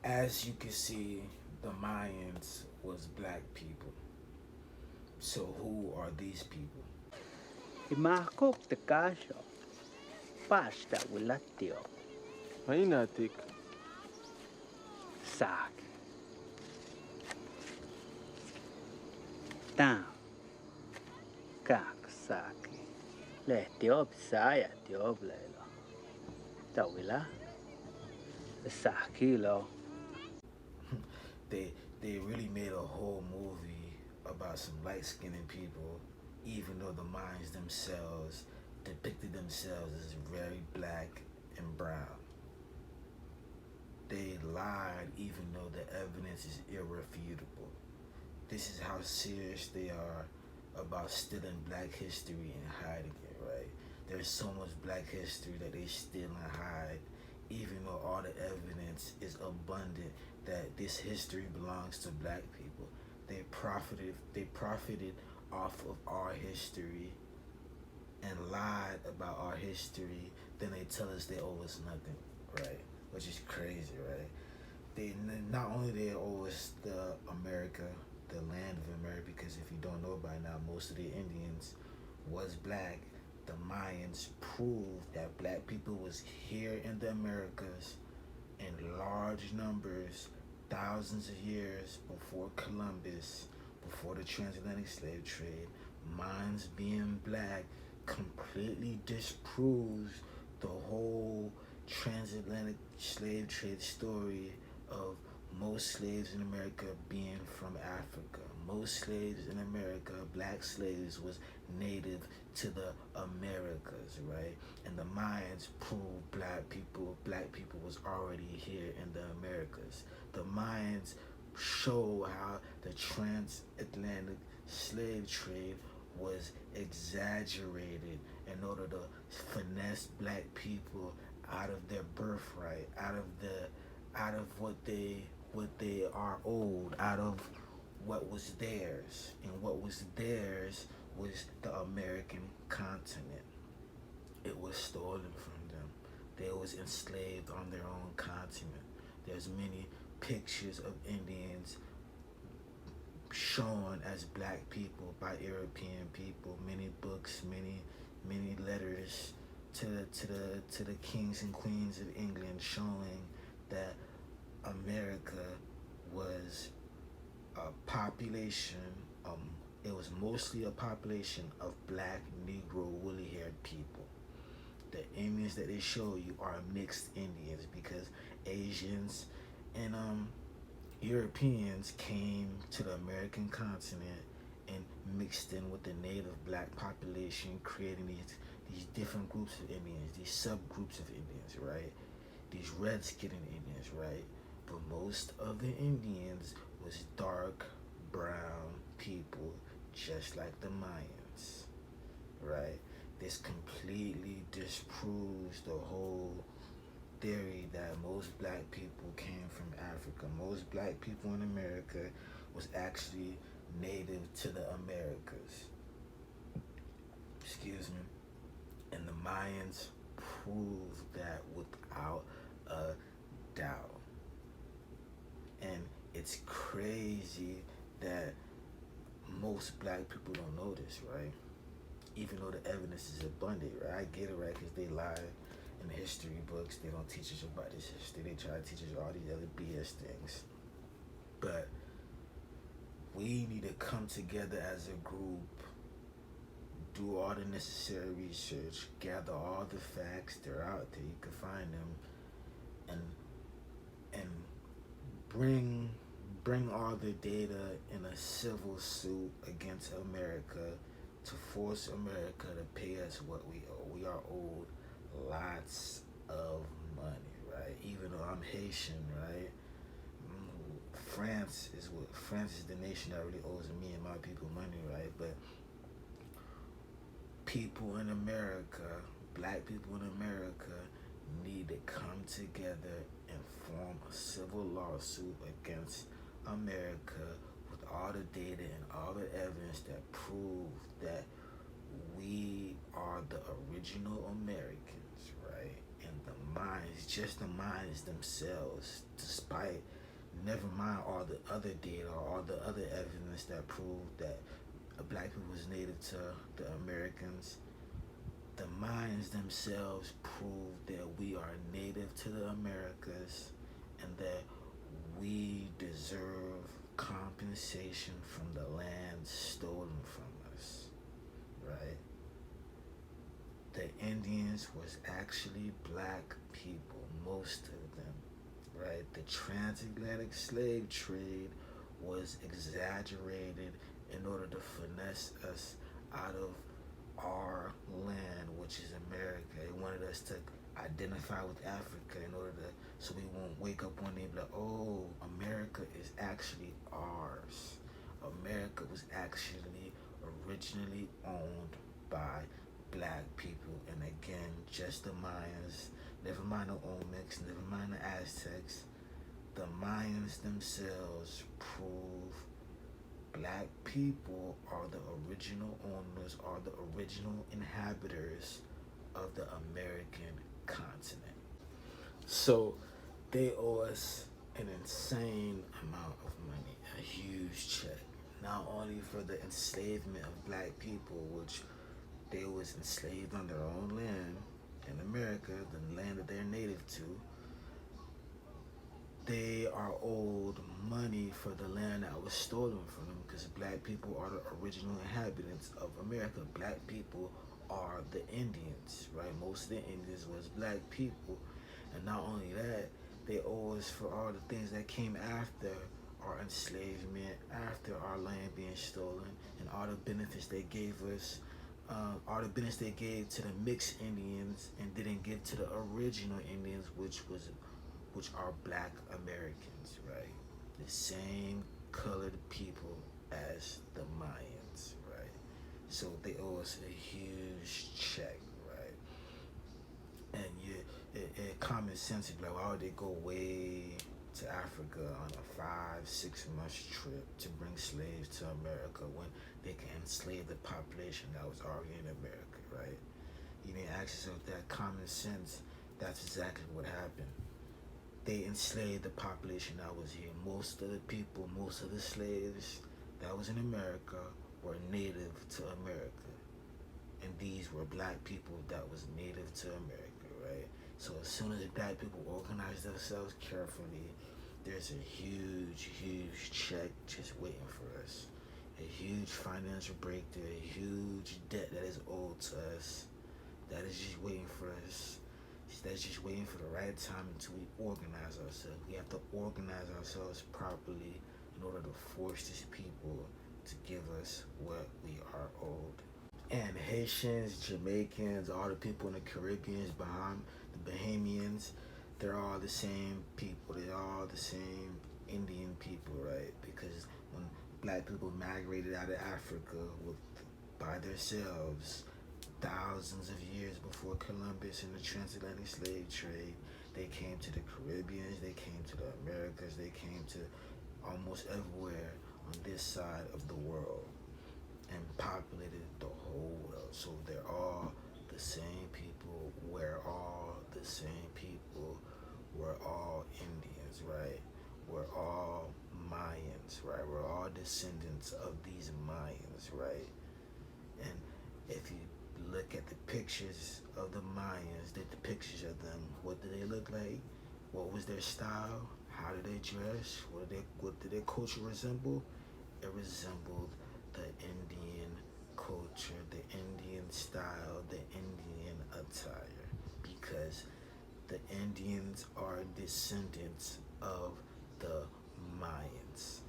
As you can see, the Mayans was black people. So who are these people? Imakok te kasho, pasta wilatio, Hainatik. sak, tam, kak saki. Lehtiob saya tiob lelo. Tawila, sakilo. They really made a whole movie about some light skinned people, even though the Mayans themselves depicted themselves as very black and brown. They lied even though the evidence is irrefutable. This is how serious they are about stealing black history and hiding it, right? There's so much black history that they steal and hide, even though all the evidence is abundant that this history belongs to black people. They profited off of our history and lied about our history, then they tell us they owe us nothing, right? Which is crazy, right? They not only they owe us the America, the land of America, because if you don't know by now, most of the Indians was black. The Mayans proved that black people was here in the Americas in large numbers, thousands of years before Columbus, before the transatlantic slave trade. Mayans being black completely disproves the whole transatlantic slave trade story of most slaves in America being from Africa. Most slaves in America, black slaves, was native to the Americas, right? And the Mayans proved black people was already here in the Americas. The Mayans show how the transatlantic slave trade was exaggerated in order to finesse black people out of their birthright, out of what they are owed, out of what was theirs. And what was theirs was the American continent. It was stolen from them. They was enslaved on their own continent. There's many pictures of Indians shown as black people by European people, many books, many letters to the kings and queens of England showing that America was a population, it was mostly a population of black, Negro, woolly-haired people. The Indians that they show you are mixed Indians because Asians and Europeans came to the American continent and mixed in with the native black population, creating these different groups of Indians, these subgroups of Indians, right? These red-skinned Indians, right? But most of the Indians was dark brown people, just like the Mayans, right? This completely disproves the whole theory that most black people came from Africa. Most black people in America was actually native to the Americas. Excuse me. And the Mayans proved that without a doubt. And it's crazy that most black people don't know this, right? Even though the evidence is abundant, right? I get it, right? Because they lie in the history books. They don't teach us about this history. They try to teach us all these other BS things. But we need to come together as a group, do all the necessary research, gather all the facts. They're out there. You can find them, and bring all the data in a civil suit against America to force America to pay us what we owe. We are owed lots of money, right? Even though I'm Haitian, right? France is the nation that really owes me and my people money, right? But people in America, black people in America, need to come together and form a civil lawsuit against America with all the data and all the evidence that prove that we are the original Americans, right? And the Mayans, just the Mayans themselves, despite never mind all the other data or all the other evidence that proved that black people was native to the Americans, the Mayans themselves proved that we are native to the Americas and that we deserve compensation from the land stolen from us, right? The Indians was actually black people, most of them, right? The transatlantic slave trade was exaggerated in order to finesse us out of our land, which is America. They wanted us to identify with Africa in order to, so we won't wake up one day and be like, oh, America is actually ours. America was actually originally owned by black people. And again, just the Mayans, never mind the Olmecs, never mind the Aztecs, the Mayans themselves prove black people are the original owners, are the original inhabitants of the American continent. So they owe us an insane amount of money, a huge check, not only for the enslavement of black people, which they was enslaved on their own land in America, the land that they're native to. They are owed money for the land that was stolen from them because black people are the original inhabitants of America. Black people are the Indians, right? Most of the Indians was black people. And not only that, they owe us for all the things that came after our enslavement, after our land being stolen, and all the benefits they gave us, all the benefits they gave to the mixed Indians and didn't give to the original Indians, which are black Americans, right? The same colored people as the Mayans, right? So they owe us a huge check, right? And common sense, like, why would they go way to Africa on a 5-6 month trip to bring slaves to America when they can enslave the population that was already in America, right? You need to ask yourself that common sense. That's exactly what happened. They enslaved the population that was here. Most of the people, most of the slaves that was in America were native to America. And these were black people that was native to America, right? So as soon as the black people organize themselves carefully, there's a huge, huge check just waiting for us. A huge financial breakthrough, a huge debt that is owed to us, that is just waiting for us. That's just waiting for the right time until we organize ourselves. We have to organize ourselves properly in order to force these people to give us what we are owed. And Haitians, Jamaicans, all the people in the Caribbean, the Bahamians, they're all the same people. They're all the same Indian people, right? Because when black people migrated out of Africa by themselves, thousands of years before Columbus and the transatlantic slave trade, they came to the Caribbean, they came to the Americas, they came to almost everywhere on this side of the world and populated the whole world. So they're all the same people. We're all the same people. We're all Indians, right? We're all Mayans, right? We're all descendants of these Mayans, right? And if you look at the pictures of the Mayans, the pictures of them, what do they look like? What was their style? How did they dress? What did their culture resemble? It resembled the Indian culture, the Indian style, the Indian attire, because the Indians are descendants of the Mayans.